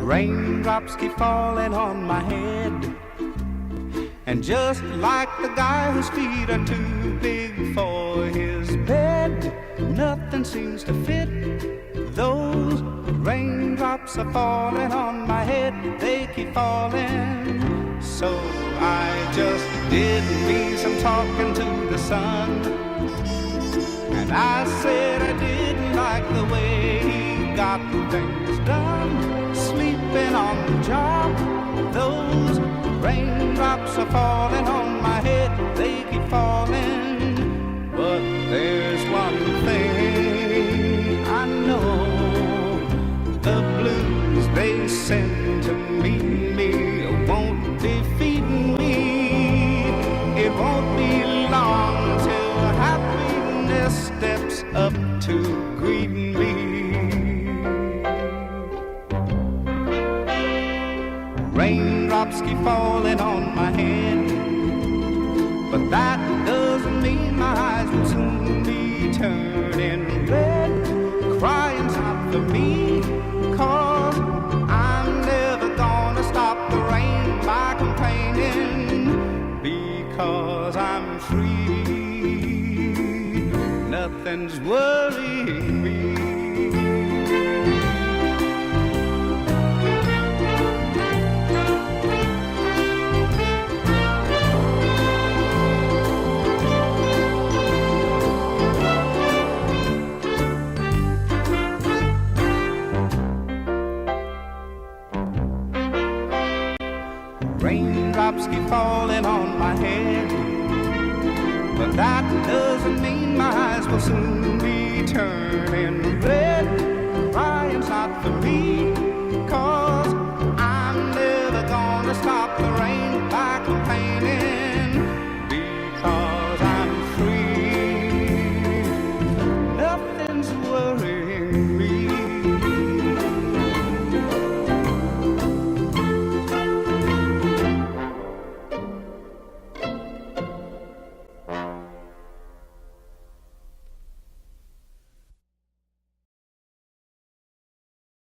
Raindrops keep falling on my head, and just like the guy whose feet are too big for his bed, nothing seems to fit. Those raindrops are falling on my head, they keep falling. So I just did me some talking to the sun, and I said I didn't like the way he got things done, sleeping on the job. Those raindrops are falling on my head, they keep falling. But there's one thing I know, the blues they send to meet me won't defeat me. It won't be long till happiness steps up to greet me. Raindrops keep falling on my head, but that doesn't mean my eyes will soon be turning red. Crying's not for me, 'cause I'm never gonna stop the rain by complaining, because I'm free. Nothing's worrying me. Raindrops keep falling on my head, but that doesn't mean my eyes will soon be turning red. Crying's not for me,